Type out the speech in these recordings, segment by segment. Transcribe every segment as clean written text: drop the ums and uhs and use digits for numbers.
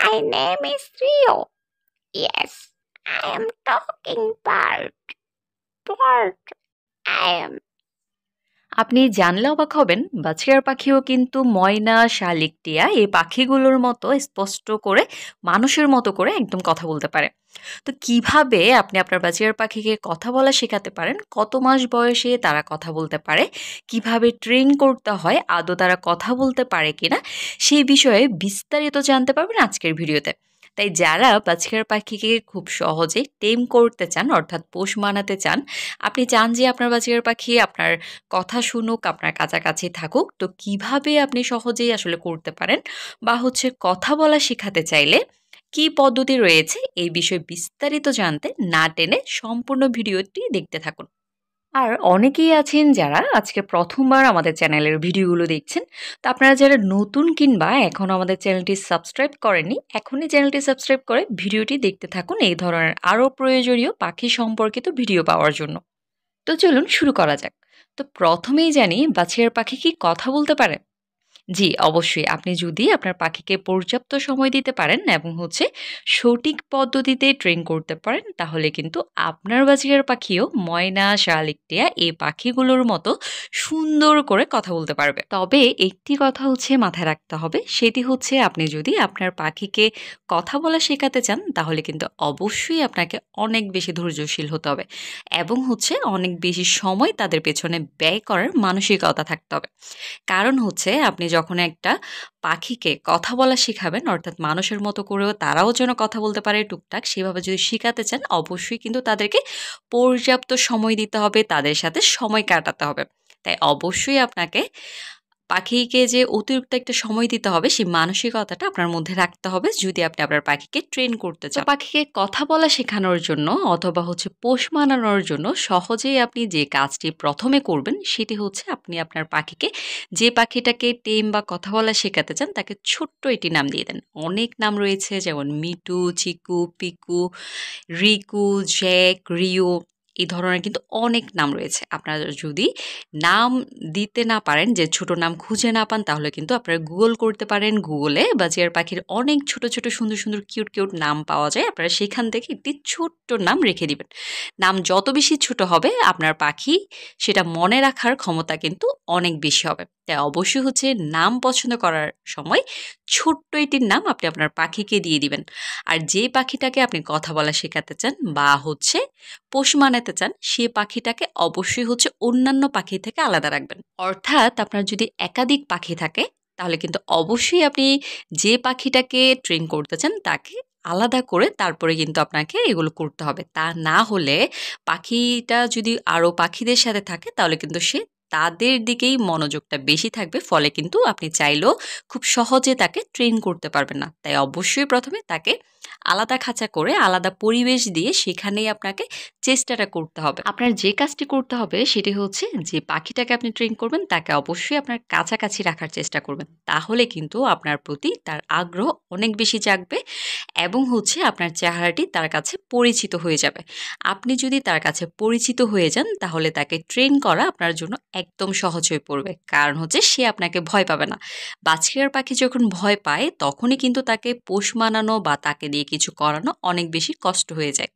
My name is Rio. Yes, I am talking bird. Bird. I am. আপনি জানলে অবাক হবেন, বাছিয়ার পাখিও কিন্তু ময়না, শালিক, টিয়া এই পাখিগুলোর মতো স্পষ্ট করে মানুষের মতো করে একদম কথা বলতে পারে। তো কিভাবে আপনি আপনার বাছিয়ার পাখিকে কথা বলা শেখাতে পারেন, কত মাস বয়সে তারা কথা বলতে পারে, কিভাবে ট্রেন করতে হয়, আদৌ তারা কথা বলতে পারে কিনা, সেই বিষয়ে বিস্তারিত জানতে পারবেন আজকের ভিডিওতে। তাই যারা বাছিয়ার পাখিকে খুব সহজেই টেম করতে চান, অর্থাৎ পোষ মানাতে চান, আপনি চান যে আপনার বাছিয়ার পাখি আপনার কথা শুনুক, আপনার কাছাকাছি থাকুক, তো কিভাবে আপনি সহজেই আসলে করতে পারেন, বা কথা বলা শেখাতে চাইলে কি পদ্ধতি রয়েছে, এই বিষয়ে বিস্তারিত জানতে না টেনে সম্পূর্ণ ভিডিওটি দেখতে থাকুন। আর অনেকেই আছেন যারা আজকে প্রথমবার আমাদের চ্যানেলের ভিডিওগুলো দেখছেন। তো আপনারা যারা নতুন কিংবা এখনও আমাদের চ্যানেলটি সাবস্ক্রাইব করেননি, এখনই চ্যানেলটি সাবস্ক্রাইব করে ভিডিওটি দেখতে থাকুন এই ধরনের আরও প্রয়োজনীয় পাখি সম্পর্কিত ভিডিও পাওয়ার জন্য। তো চলুন শুরু করা যাক। তো প্রথমেই জানি, বাছিয়ার পাখি কি কথা বলতে পারে? জি, অবশ্যই। আপনি যদি আপনার পাখিকে পর্যাপ্ত সময় দিতে পারেন এবং সঠিক পদ্ধতিতে ট্রেন করতে পারেন, তাহলে কিন্তু আপনার বাছিয়ার পাখিও ময়না, শালিক, টিয়া এই পাখিগুলোর মতো সুন্দর করে কথা বলতে পারবে। তবে একটি কথা মাথায় রাখতে হবে, সেটি আপনি যদি আপনার পাখিকে কথা বলা শেখাতে চান, তাহলে কিন্তু অবশ্যই আপনাকে অনেক বেশি ধৈর্যশীল হতে হবে এবং অনেক বেশি সময় তাদের পেছনে ব্যয় করার মানসিকতা থাকতে হবে। কারণ আপনি যখন একটা পাখিকে কথা বলা শিখাবেন, অর্থাৎ মানুষের মতো করেও তারাও যেন কথা বলতে পারে টুকটাক, সেভাবে যদি শিখাতে চান, অবশ্যই কিন্তু তাদেরকে পর্যাপ্ত সময় দিতে হবে, তাদের সাথে সময় কাটাতে হবে। তাই অবশ্যই আপনাকে পাখিকে যে অতিরিক্ত একটা সময় দিতে হবে, সেই মানসিকতাটা আপনার মধ্যে রাখতে হবে যদি আপনি আপনার পাখিকে ট্রেন করতে চান। পাখিকে কথা বলা শেখানোর জন্য অথবা পোষ মানানোর জন্য সহজেই আপনি যে কাজটি প্রথমে করবেন, সেটি আপনি আপনার পাখিকে, যে পাখিটাকে টেম বা কথা বলা শেখাতে চান, তাকে ছোট্ট একটি নাম দিয়ে দেন। অনেক নাম রয়েছে, যেমন মিটু, চিকু, পিকু, রিকু, জ্যাক, রিও, এই ধরনের কিন্তু অনেক নাম রয়েছে। আপনারা যদি নাম দিতে না পারেন, যে ছোট নাম খুঁজে না পান, তাহলে কিন্তু আপনারা গুগল করতে পারেন। গুগলে বাজিয়ার পাখির অনেক ছোট ছোট সুন্দর সুন্দর কিউট কিউট নাম পাওয়া যায়। আপনারা সেখান থেকে একটি ছোট্ট নাম রেখে দিবেন। নাম যত বেশি ছোট হবে, আপনার পাখি সেটা মনে রাখার ক্ষমতা কিন্তু অনেক বেশি হবে। তাই অবশ্যই নাম পছন্দ করার সময় ছোট্ট একটির নাম আপনি আপনার পাখিকে দিয়ে দিবেন। আর যে পাখিটাকে আপনি কথা বলা শেখাতে চান বা পোষ মানাতে চান, সে পাখিটাকে অবশ্যই অন্যান্য পাখি থেকে আলাদা রাখবেন। অর্থাৎ আপনার যদি একাধিক পাখি থাকে, তাহলে কিন্তু অবশ্যই আপনি যে পাখিটাকে ট্রেন করতে চান তাকে আলাদা করে তারপরে কিন্তু আপনাকে এগুলো করতে হবে। তা না হলে পাখিটা যদি আরও পাখিদের সাথে থাকে, তাহলে কিন্তু সে তাদের দিকেই মনোযোগটা বেশি থাকবে, ফলে কিন্তু আপনি চাইলেও খুব সহজে তাকে ট্রেন করতে পারবেন না। তাই অবশ্যই প্রথমে তাকে আলাদা খাঁচা করে আলাদা পরিবেশ দিয়ে সেখানেই আপনাকে চেষ্টাটা করতে হবে। আপনার যে কাজটি করতে হবে সেটি যে পাখিটাকে আপনি ট্রেন করবেন, তাকে অবশ্যই আপনার কাছাকাছি রাখার চেষ্টা করবেন। তাহলে কিন্তু আপনার প্রতি তার আগ্রহ অনেক বেশি জাগবে এবং আপনার চেহারাটি তার কাছে পরিচিত হয়ে যাবে। আপনি যদি তার কাছে পরিচিত হয়ে যান, তাহলে তাকে ট্রেন করা আপনার জন্য একদম সহজ হয়ে পড়বে। কারণ সে আপনাকে ভয় পাবে না। বাছরিয়ার পাখি যখন ভয় পায়, তখনই কিন্তু তাকে পোষ মানানো বা তাকে দিয়ে কিছু করানো অনেক বেশি কষ্ট হয়ে যায়।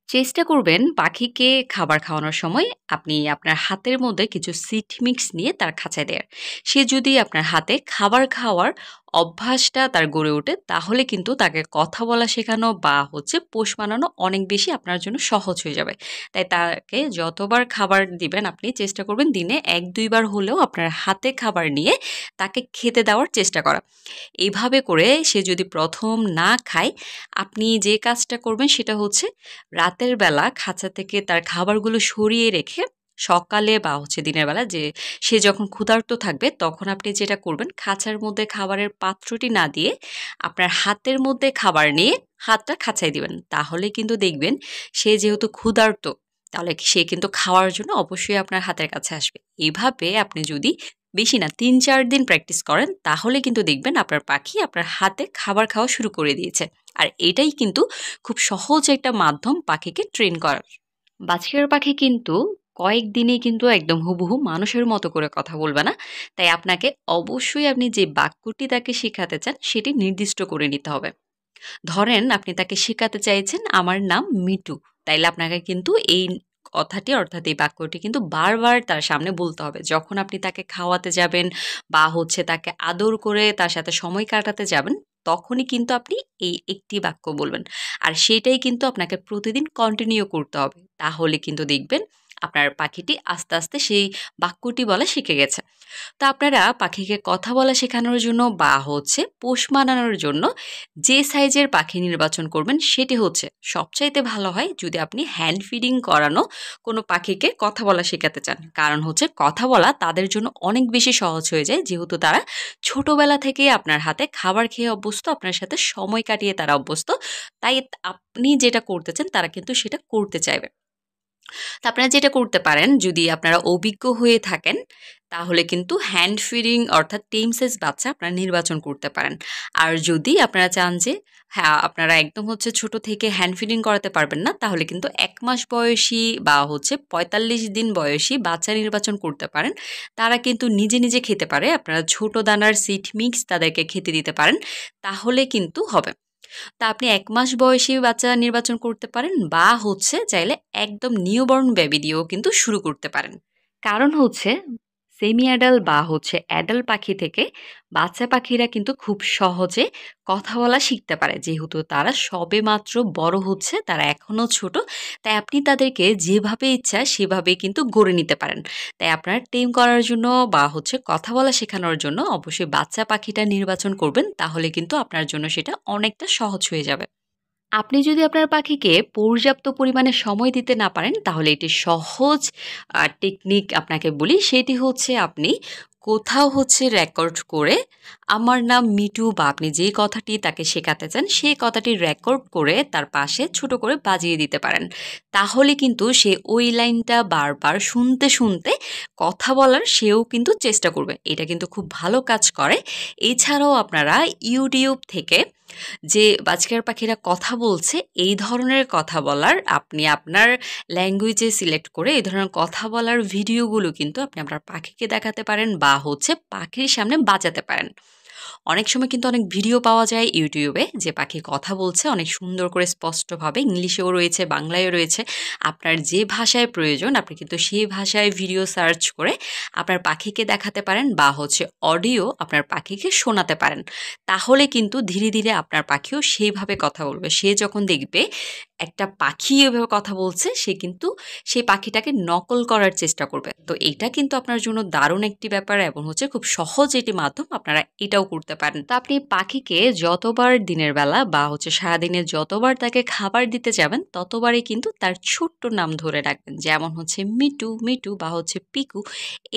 চেষ্টা করবেন পাখিকে খাবার খাওয়ানোর সময় আপনি আপনার হাতের মধ্যে কিছু সিড মিক্স নিয়ে তার খাঁচায় দেয়ার। সে যদি আপনার হাতে খাবার খাওয়ার অভ্যাসটা তার গড়ে ওঠে, তাহলে কিন্তু তাকে কথা বলা শেখানো বা পোষ মানানো অনেক বেশি আপনার জন্য সহজ হয়ে যাবে। তাই তাকে যতবার খাবার দিবেন, আপনি চেষ্টা করবেন দিনে 1-2 বার হলেও আপনার হাতে খাবার নিয়ে তাকে খেতে দেওয়ার চেষ্টা করা। এইভাবে করে সে যদি প্রথম না খায়, আপনি যে কাজটা করবেন সেটা রাতের বেলা খাঁচা থেকে তার খাবারগুলো সরিয়ে রেখে সকালে বা দিনের বেলা যে সে যখন ক্ষুধার্ত থাকবে, তখন আপনি যেটা করবেন, খাঁচার মধ্যে খাবারের পাত্রটি না দিয়ে আপনার হাতের মধ্যে খাবার নিয়ে হাতটা খাঁচায় দিবেন। তাহলে কিন্তু দেখবেন সে যেহেতু ক্ষুধার্ত, তাহলে সে কিন্তু খাওয়ার জন্য অবশ্যই আপনার হাতের কাছে আসবে। এইভাবে আপনি যদি বেশি না 3-4 দিন প্র্যাকটিস করেন, তাহলে কিন্তু দেখবেন আপনার পাখি আপনার হাতে খাবার খাওয়া শুরু করে দিয়েছে। আর এটাই কিন্তু খুব সহজ একটা মাধ্যম পাখিকে ট্রেন করার। বাছরিয়ার পাখি কিন্তু কয়েকদিনেই কিন্তু একদম হুবহু মানুষের মতো করে কথা বলবে না। তাই আপনাকে অবশ্যই আপনি যে বাক্যটি তাকে শেখাতে চান, সেটি নির্দিষ্ট করে নিতে হবে। ধরেন আপনি তাকে শেখাতে চাইছেন আমার নাম মিটু, তাইলে আপনাকে কিন্তু এই কথাটি অর্থাৎ এই বাক্যটি কিন্তু বারবার তার সামনে বলতে হবে। যখন আপনি তাকে খাওয়াতে যাবেন বা তাকে আদর করে তার সাথে সময় কাটাতে যাবেন, তখনই কিন্তু আপনি এই একটি বাক্য বলবেন। আর সেটাই কিন্তু আপনাকে প্রতিদিন কন্টিনিউ করতে হবে। তাহলে কিন্তু দেখবেন আপনার পাখিটি আস্তে আস্তে সেই বাক্যটি বলা শিখে গেছে। তো আপনারা পাখিকে কথা বলা শেখানোর জন্য বা পোষ মানানোর জন্য যে সাইজের পাখি নির্বাচন করবেন সেটি সবচাইতে ভালো হয় যদি আপনি হ্যান্ড ফিডিং করানো কোনো পাখিকে কথা বলা শেখাতে চান। কারণ কথা বলা তাদের জন্য অনেক বেশি সহজ হয়ে যায়, যেহেতু তারা ছোটবেলা থেকে আপনার হাতে খাবার খেয়ে অভ্যস্ত, আপনার সাথে সময় কাটিয়ে তারা অভ্যস্ত। তাই আপনি যেটা করতে চান তারা কিন্তু সেটা করতে চাইবে। তো আপনারা যেটা করতে পারেন, যদি আপনারা অভিজ্ঞ হয়ে থাকেন তাহলে কিন্তু হ্যান্ড ফিডিং অর্থাৎ টেম সাইজ বাচ্চা আপনারা নির্বাচন করতে পারেন। আর যদি আপনারা চান যে হ্যাঁ আপনারা একদম ছোট থেকে হ্যান্ড ফিডিং করাতে পারবেন না, তাহলে কিন্তু 1 মাস বয়সী বা 45 দিন বয়সী বাচ্চা নির্বাচন করতে পারেন। তারা কিন্তু নিজে নিজে খেতে পারে। আপনারা ছোট দানার সিড মিক্স তাদেরকে খেতে দিতে পারেন, তাহলে কিন্তু হবে। তা আপনি 1 মাস বয়সী বাচ্চা নির্বাচন করতে পারেন বা চাইলে একদম নিউবর্ন বেবি দিয়েও কিন্তু শুরু করতে পারেন। কারণ সেমি অ্যাডাল্ট বা অ্যাডাল্ট পাখি থেকে বাচ্চা পাখিরা কিন্তু খুব সহজে কথা বলা শিখতে পারে, যেহেতু তারা সবেমাত্র বড় হচ্ছে, তারা এখনো ছোট। তাই আপনি তাদেরকে যেভাবে ইচ্ছা সেভাবে কিন্তু গড়ে নিতে পারেন। তাই আপনার টেম করার জন্য বা কথা বলা শেখানোর জন্য অবশ্যই বাচ্চা পাখিটা নির্বাচন করবেন, তাহলে কিন্তু আপনার জন্য সেটা অনেকটা সহজ হয়ে যাবে। আপনি যদি আপনার পাখিকে পর্যাপ্ত পরিমাণে সময় দিতে না পারেন, তাহলে এটি সহজ টেকনিক আপনাকে বলি। সেটি আপনি কোথাও রেকর্ড করে আমার নাম মিটু বা আপনি যে কথাটি তাকে শেখাতে চান সেই কথাটি রেকর্ড করে তার পাশে ছোট করে বাজিয়ে দিতে পারেন। তাহলে কিন্তু সে ওই লাইনটা বারবার শুনতে শুনতে কথা বলার সেও কিন্তু চেষ্টা করবে। এটা কিন্তু খুব ভালো কাজ করে। এছাড়াও আপনারা ইউটিউব থেকে যে বাজকার পাখিরা কথা বলছে এই ধরনের কথা বলার আপনি আপনার ল্যাঙ্গুয়েজে সিলেক্ট করে এই ধরনের কথা বলার ভিডিওগুলো কিন্তু আপনি আপনার পাখিকে দেখাতে পারেন বা পাখির সামনে বাজাতে পারেন। অনেক সময় কিন্তু অনেক ভিডিও পাওয়া যায় ইউটিউবে যে পাখি কথা বলছে অনেক সুন্দর করে স্পষ্টভাবে, ইংলিশেও রয়েছে, বাংলায়ও রয়েছে। আপনার যে ভাষায় প্রয়োজন আপনি কিন্তু সেই ভাষায় ভিডিও সার্চ করে আপনার পাখিকে দেখাতে পারেন বা অডিও আপনার পাখিকে শোনাতে পারেন। তাহলে কিন্তু ধীরে ধীরে আপনার পাখিও সেইভাবে কথা বলবে। সে যখন দেখবে একটা পাখি এভাবে কথা বলছে, সে কিন্তু সেই পাখিটাকে নকল করার চেষ্টা করবে। তো এইটা কিন্তু আপনার জন্য দারুণ একটি ব্যাপার এবং খুব সহজ এটি মাধ্যম, আপনারা এটাও করতে পারেন। তো আপনি পাখিকে যতবার দিনের বেলা বা সারাদিনে যতবার তাকে খাবার দিতে যাবেন ততবারই কিন্তু তার ছোট্ট নাম ধরে রাখবেন, যেমন মিটু মিটু বা পিকু,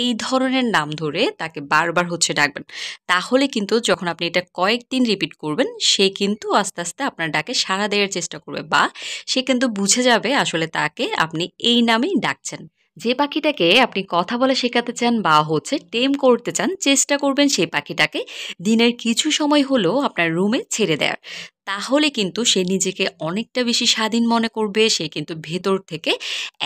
এই ধরনের নাম ধরে তাকে বারবার ডাকবেন। তাহলে কিন্তু যখন আপনি এটা কয়েকদিন রিপিট করবেন সে কিন্তু আস্তে আস্তে আপনার ডাকে সাড়া দেওয়ার চেষ্টা করবে বা সে কিন্তু বুঝে যাবে আসলে তাকে আপনি এই নামেই ডাকছেন। যে পাখিটাকে আপনি কথা বলে শেখাতে চান বা টেম করতে চান, চেষ্টা করবেন সেই পাখিটাকে দিনের কিছু সময় হলেও আপনার রুমে ছেড়ে দেওয়ার। তাহলে কিন্তু সে নিজেকে অনেকটা বেশি স্বাধীন মনে করবে। সে কিন্তু ভেতর থেকে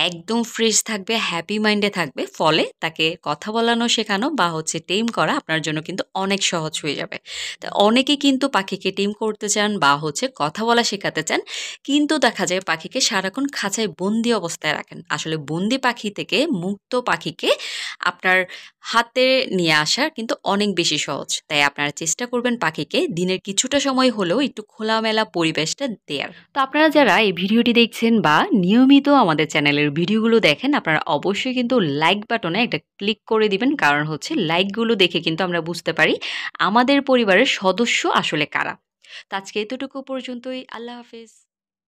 একদম ফ্রেশ থাকবে, হ্যাপি মাইন্ডে থাকবে। ফলে তাকে কথা বলানো শেখানো বা টেম করা আপনার জন্য কিন্তু অনেক সহজ হয়ে যাবে। তো অনেকেই কিন্তু পাখিকে টেম করতে চান বা কথা বলা শেখাতে চান, কিন্তু দেখা যায় পাখিকে সারাক্ষণ খাঁচায় বন্দি অবস্থায় রাখেন। আসলে বন্দি পাখি থেকে মুক্ত পাখিকে আপনার হাতে নিয়ে আসা কিন্তু অনেক বেশি সহজ। তাই আপনারা চেষ্টা করবেন পাখিকে দিনের কিছুটা সময় হলেও একটু খোলামেলা পরিবেশটা দেওয়ার। তো আপনারা যারা এই ভিডিওটি দেখছেন বা নিয়মিত আমাদের চ্যানেলের ভিডিওগুলো দেখেন, আপনারা অবশ্যই কিন্তু লাইক বাটনে একটা ক্লিক করে দিবেন। কারণ লাইকগুলো দেখে কিন্তু আমরা বুঝতে পারি আমাদের পরিবারের সদস্য আসলে কারা। তো আজকে এতটুকু পর্যন্তই। আল্লাহ হাফেজ।